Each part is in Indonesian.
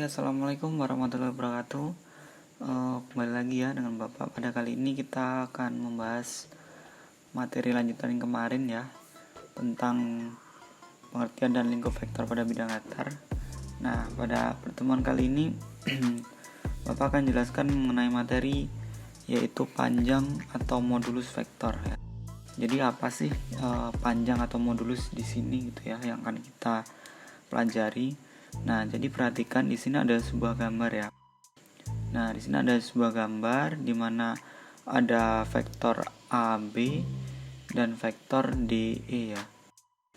Assalamualaikum warahmatullahi wabarakatuh. Kembali lagi ya dengan Bapak. Pada kali ini kita akan membahas materi lanjutan yang kemarin ya, tentang pengertian dan lingkup vektor pada bidang datar. Nah, pada pertemuan kali ini Bapak akan jelaskan mengenai materi yaitu panjang atau modulus vektor ya. Jadi apa sih panjang atau modulus di sini gitu ya yang akan kita pelajari. Nah, jadi perhatikan di sini ada sebuah gambar ya. Nah, di sini ada sebuah gambar di mana ada vektor AB dan vektor DE ya.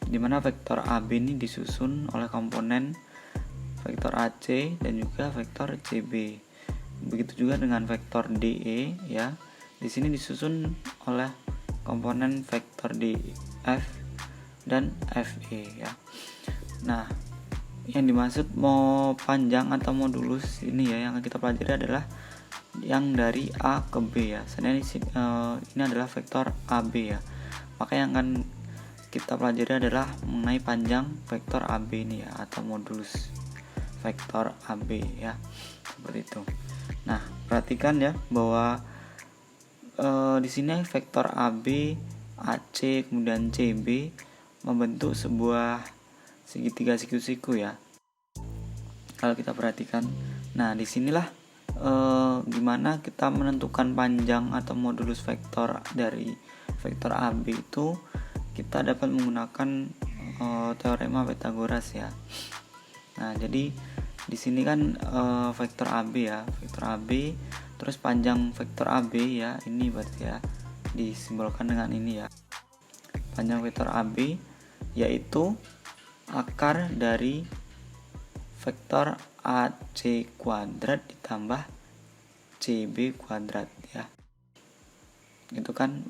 Di mana vektor AB ini disusun oleh komponen vektor AC dan juga vektor CB. Begitu juga dengan vektor DE ya. Di sini disusun oleh komponen vektor DF dan FE ya. Nah, yang dimaksud mau panjang atau modulus ini ya yang kita pelajari adalah yang dari A ke B ya. Sebenarnya ini adalah vektor AB ya. Maka yang akan kita pelajari adalah mengenai panjang vektor AB ini ya, atau modulus vektor AB ya. Seperti itu. Nah, perhatikan ya bahwa di sini vektor AB, AC, kemudian CB membentuk sebuah segitiga siku-siku ya. Kalau kita perhatikan, nah disinilah gimana kita menentukan panjang atau modulus vektor dari vektor AB itu kita dapat menggunakan teorema Pythagoras ya. Nah, jadi di sini kan vektor AB ya, vektor AB, terus panjang vektor AB ya, ini berarti ya disimbolkan dengan ini ya. Panjang vektor AB yaitu akar dari vektor AC kuadrat ditambah CB kuadrat ya. Itu kan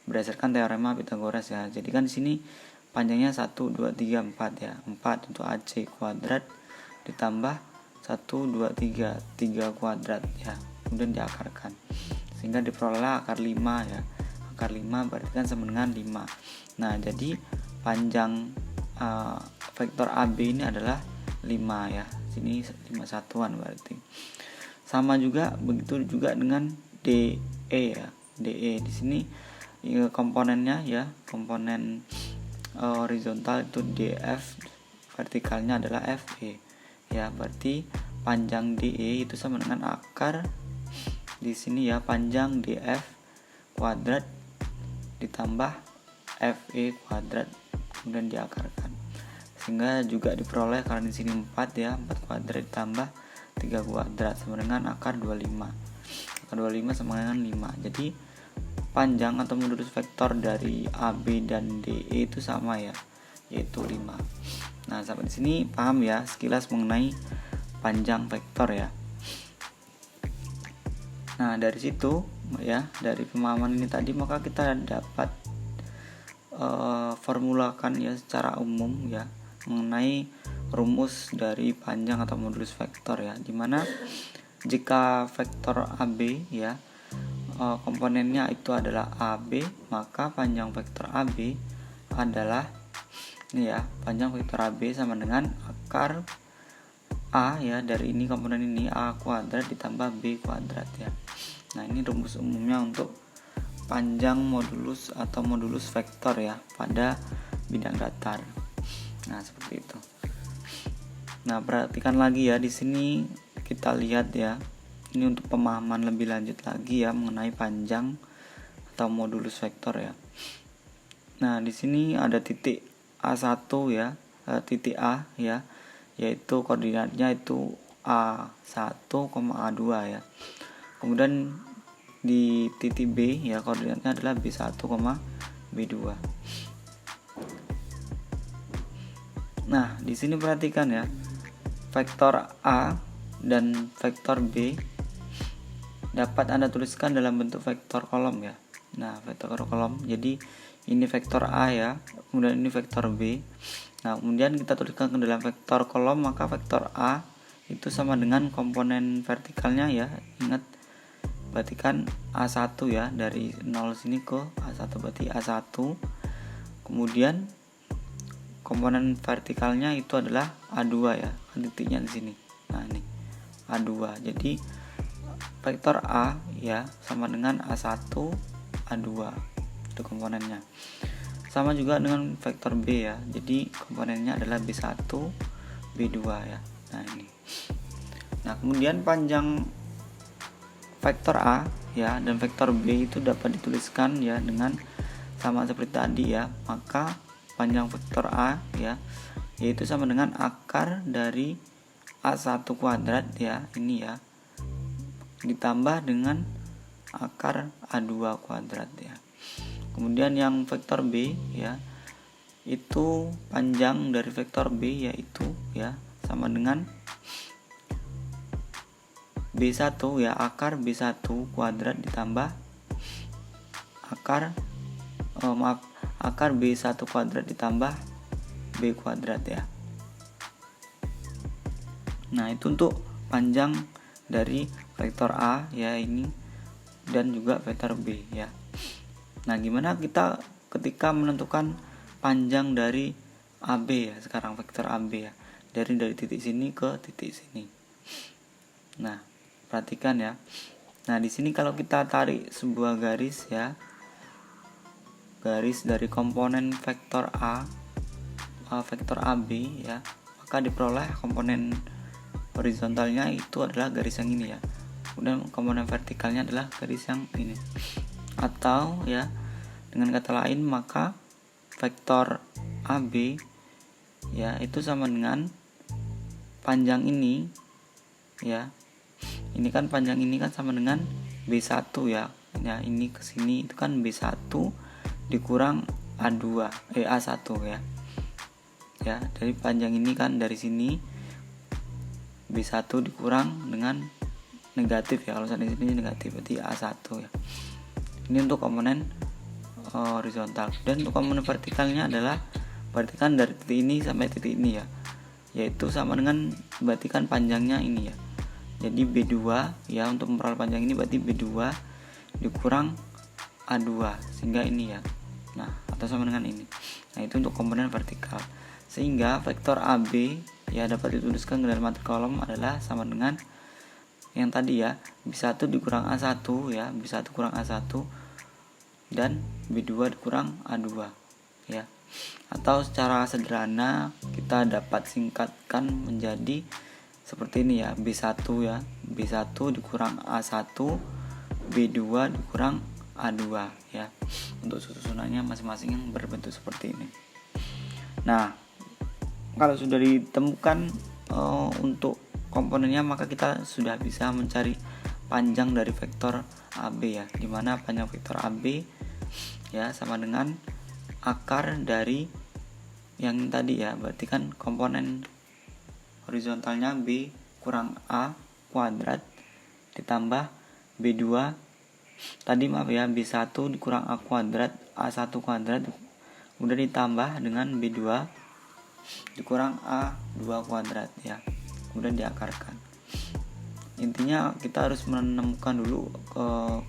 berdasarkan teorema Pythagoras ya. Jadi kan di sini panjangnya 1 2 3 4 ya. 4 untuk AC kuadrat ditambah 1 2 3 3 kuadrat ya. Kemudian diakarkan sehingga diperoleh akar 5 ya. Akar 5 berarti kan sama dengan 5. Nah, jadi panjang vektor AB ini adalah 5 ya. Sini 5 satuan berarti. Sama juga begitu juga dengan DE ya. DE di sini komponennya ya, komponen horizontal itu DF, vertikalnya adalah FE. Ya, berarti panjang DE itu sama dengan akar di sini ya, panjang DF kuadrat ditambah FE kuadrat kemudian diakarkan, sehingga juga diperoleh karena di sini 4 ya, 4 kuadrat ditambah 3 kuadrat sama dengan akar 25. Akar 25 sama dengan 5. Jadi panjang atau modulus vektor dari AB dan DE itu sama ya, yaitu 5. Nah, sampai di sini paham ya sekilas mengenai panjang vektor ya. Nah, dari situ ya, dari pemahaman ini tadi maka kita dapat formulakan ya secara umum ya mengenai rumus dari panjang atau modulus vektor ya, dimana jika vektor AB ya komponennya itu adalah AB, maka panjang vektor AB adalah ini ya, panjang vektor AB sama dengan akar A ya, dari ini komponen ini A kuadrat ditambah B kuadrat ya. Nah, ini rumus umumnya untuk panjang modulus atau modulus vektor ya pada bidang datar. Nah, seperti itu. Nah, perhatikan lagi ya, di sini kita lihat ya. Ini untuk pemahaman lebih lanjut lagi ya mengenai panjang atau modulus vektor ya. Nah, di sini ada titik A1 ya, titik A ya, yaitu koordinatnya itu A1, A2 ya. Kemudian di titik B ya, koordinatnya adalah B1, B2. Nah, di sini perhatikan ya, vektor A dan vektor B dapat Anda tuliskan dalam bentuk vektor kolom ya. Nah, vektor kolom. Jadi ini vektor A ya, kemudian ini vektor B. Nah, kemudian kita tuliskan ke dalam vektor kolom, maka vektor A itu sama dengan komponen vertikalnya ya. Ingat, berarti kan A1 ya, dari 0 sini ke A1 berarti A1. Kemudian komponen vertikalnya itu adalah A2 ya, titiknya di sini. Nah ini A2. Jadi vektor A ya sama dengan A1 A2 itu komponennya. Sama juga dengan vektor B ya. Jadi komponennya adalah B1 B2 ya. Nah ini. Nah, kemudian panjang vektor A ya dan vektor B itu dapat dituliskan ya dengan sama seperti tadi ya. Maka panjang vektor A ya yaitu sama dengan akar dari A1 kuadrat ya, ini ya, ditambah dengan akar A2 kuadrat ya. Kemudian yang vektor B ya, itu panjang dari vektor B yaitu ya sama dengan B1 ya, akar B1 kuadrat ditambah akar B1 kuadrat ditambah B kuadrat ya. Nah, itu untuk panjang dari vektor A ya ini dan juga vektor B ya. Nah, gimana kita ketika menentukan panjang dari AB ya, sekarang vektor AB ya, dari titik sini ke titik sini. Nah, perhatikan ya. Nah, di sini kalau kita tarik sebuah garis ya, garis dari komponen vektor A, vektor AB ya, maka diperoleh komponen horizontalnya itu adalah garis yang ini ya. Kemudian komponen vertikalnya adalah garis yang ini. Atau ya, dengan kata lain maka vektor AB ya itu sama dengan panjang ini ya. Ini kan panjang ini kan sama dengan B1 ya. Ya, ini ke sini itu kan B1 dikurang A1 ya. Ya, dari panjang ini kan dari sini B1 dikurang dengan negatif ya. Kalau di sini negatif berarti A1 ya. Ini untuk komponen horizontal. Dan untuk komponen vertikalnya adalah berarti kan dari titik ini sampai titik ini ya. Yaitu sama dengan berarti kan panjangnya ini ya. Jadi B2 ya, untuk memperoleh panjang ini berarti B2 dikurang A2 sehingga ini ya. Nah, atau sama dengan ini. Nah, itu untuk komponen vertikal. Sehingga vektor AB ya dapat dituliskan ke dalam materi kolom adalah sama dengan yang tadi ya, B1 dikurang A1 ya, B1 kurang A1 dan B2 dikurang A2 ya. Atau secara sederhana kita dapat singkatkan menjadi seperti ini ya, B1 ya, B1 dikurang A1, B2 dikurang A2 ya. Untuk susunannya masing-masing yang berbentuk seperti ini. Nah, kalau sudah ditemukan untuk komponennya, maka kita sudah bisa mencari panjang dari vektor AB ya, dimana panjang vektor AB ya sama dengan akar dari yang tadi ya, berarti kan komponen horizontalnya B kurang A kuadrat ditambah B2 tadi ya, B1 dikurang A kuadrat A1 kuadrat udah ditambah dengan B2 dikurang A2 kuadrat ya, kemudian diakarkan. Intinya kita harus menemukan dulu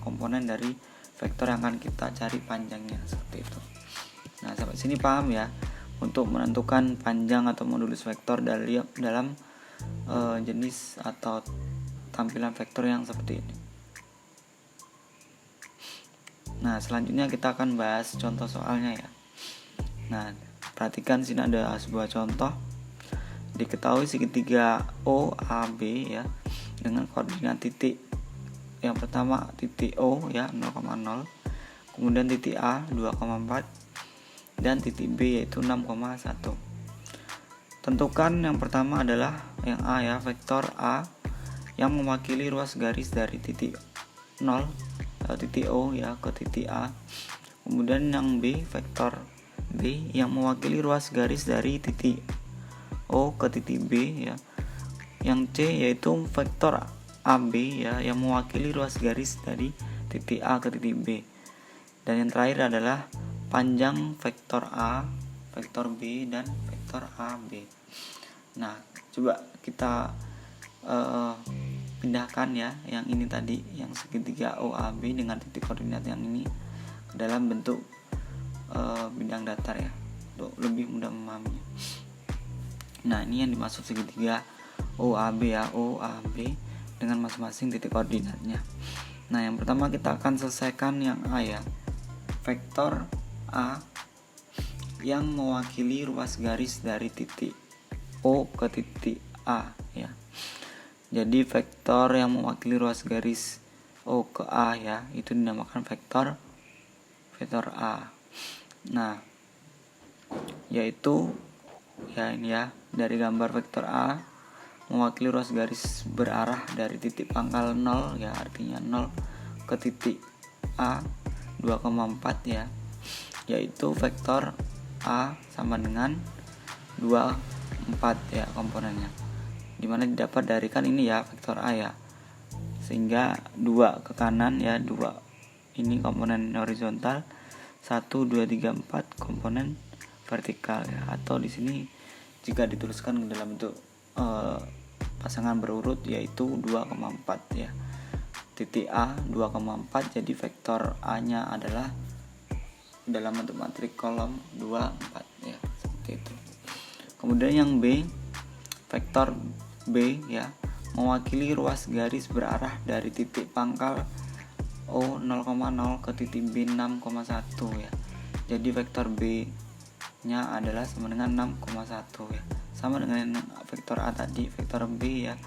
komponen dari vektor yang akan kita cari panjangnya, seperti itu. Nah, sampai sini paham ya untuk menentukan panjang atau modulus vektor dalam jenis atau tampilan vektor yang seperti ini. Nah, selanjutnya kita akan bahas contoh soalnya ya. Nah, perhatikan sini ada sebuah contoh. Diketahui segitiga OAB ya dengan koordinat titik yang pertama titik O ya 0,0, kemudian titik A 2,4 dan titik B yaitu 6,1. Tentukan yang pertama adalah yang A ya, vektor A yang mewakili ruas garis dari titik 0 titik O ya ke titik A. Kemudian yang B, vektor B yang mewakili ruas garis dari titik O ke titik B ya. Yang C yaitu vektor AB ya yang mewakili ruas garis dari titik A ke titik B. Dan yang terakhir adalah panjang vektor A, vektor B dan vektor AB. Nah, coba kita pindahkan ya yang ini tadi, yang segitiga OAB dengan titik koordinat yang ini ke dalam bentuk bidang datar ya, untuk lebih mudah memahaminya. Nah, ini yang dimaksud segitiga OAB ya, OAB dengan masing-masing titik koordinatnya. Nah, yang pertama kita akan selesaikan yang A ya. Vektor A yang mewakili ruas garis dari titik O ke titik A ya. Jadi vektor yang mewakili ruas garis O ke A ya, itu dinamakan vektor A. Nah, yaitu ya ini ya, dari gambar vektor A mewakili ruas garis berarah dari titik pangkal 0 ya, artinya 0 ke titik A 2,4 ya, yaitu vektor A sama dengan 24 ya komponennya, dimana didapat dari kan ini ya vektor A ya, sehingga 2 ke kanan ya, 2 ini komponen horizontal, 1, 2, 3, 4 komponen vertikal ya, atau di sini jika dituliskan dalam bentuk pasangan berurut yaitu 2,4 ya. Titik A 2,4, jadi vektor A nya adalah dalam bentuk matrik kolom 24 ya, seperti itu. Kemudian yang B, vektor B ya, mewakili ruas garis berarah dari titik pangkal O 0,0 ke titik B 6,1 ya. Jadi vektor B nya adalah sama dengan 6,1 ya. Sama dengan vektor A tadi, vektor B ya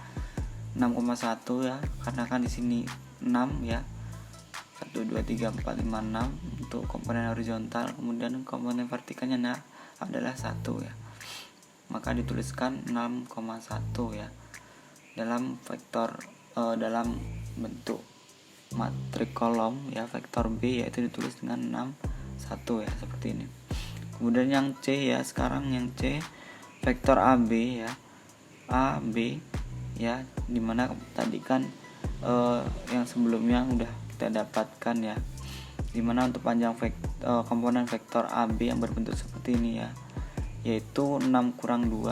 6,1 ya, karena kan di sini 6 ya. 1 2 3 4 5 6 untuk komponen horizontal, kemudian komponen vertikalnya adalah 1 ya. Maka dituliskan 6,1 ya. Dalam vektor dalam bentuk matrik kolom ya, vektor B yaitu ditulis dengan 61 ya, seperti ini. Kemudian yang C ya, sekarang yang C vektor AB ya, AB ya, dimana tadi kan yang sebelumnya udah kita dapatkan ya, dimana untuk panjang komponen vektor AB yang berbentuk seperti ini ya, yaitu 6 kurang 2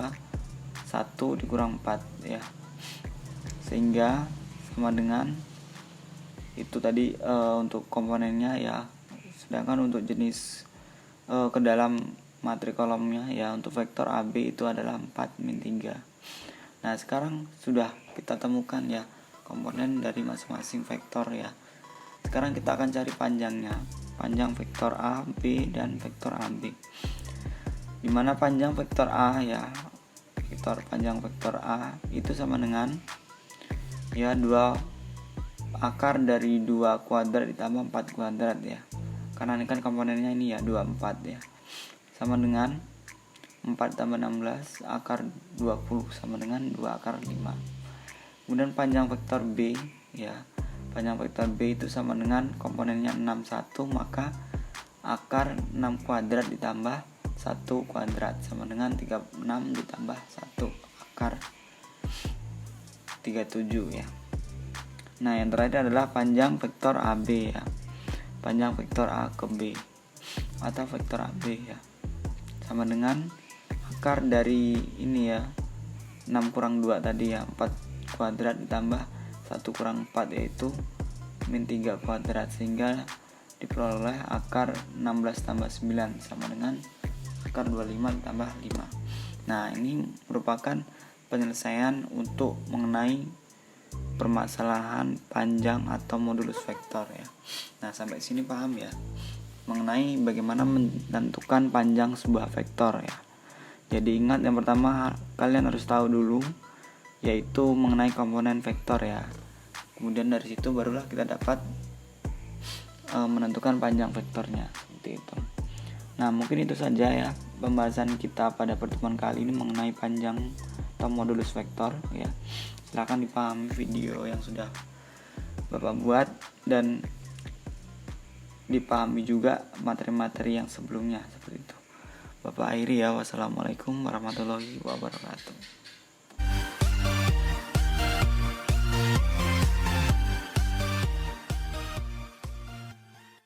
1 dikurang 4 ya, sehingga sama dengan itu tadi untuk komponennya ya. Sedangkan untuk jenis ke dalam matrik kolomnya ya, untuk vektor AB itu adalah 4 min 3. Nah, sekarang sudah kita temukan ya komponen dari masing-masing vektor ya. Sekarang kita akan cari panjangnya, panjang vektor A, B, dan vektor AB. Dimana panjang vektor A ya, panjang vektor A itu sama dengan ya 2 akar dari 2 kuadrat ditambah 4 kuadrat ya. Karena ini kan komponennya ini ya 24 ya. Sama dengan 4 tambah 16 akar 20 sama dengan 2 akar 5. Kemudian panjang vektor B ya, panjang vektor B itu sama dengan komponennya 61, maka akar 6 kuadrat ditambah 1 kuadrat sama dengan 36 ditambah 1 akar 37 ya. Nah, yang terakhir adalah panjang vektor AB ya, panjang vektor A ke B atau vektor AB ya, sama dengan akar dari ini ya, 6 kurang 2 tadi ya, 4 kuadrat ditambah 1 kurang 4 yaitu min 3 kuadrat, sehingga diperoleh akar 16 tambah 9 sama dengan akar 25 ditambah 5. Nah, ini merupakan penyelesaian untuk mengenai permasalahan panjang atau modulus vektor ya. Nah, sampai sini paham ya mengenai bagaimana menentukan panjang sebuah vektor ya. Jadi ingat, yang pertama kalian harus tahu dulu yaitu mengenai komponen vektor ya. Kemudian dari situ barulah kita dapat menentukan panjang vektornya, seperti itu. Nah, mungkin itu saja ya pembahasan kita pada pertemuan kali ini mengenai panjang atau modulus vektor ya. Silakan dipahami video yang sudah Bapak buat dan dipahami juga materi-materi yang sebelumnya, seperti itu. Bapak akhiri ya, wassalamualaikum warahmatullahi wabarakatuh.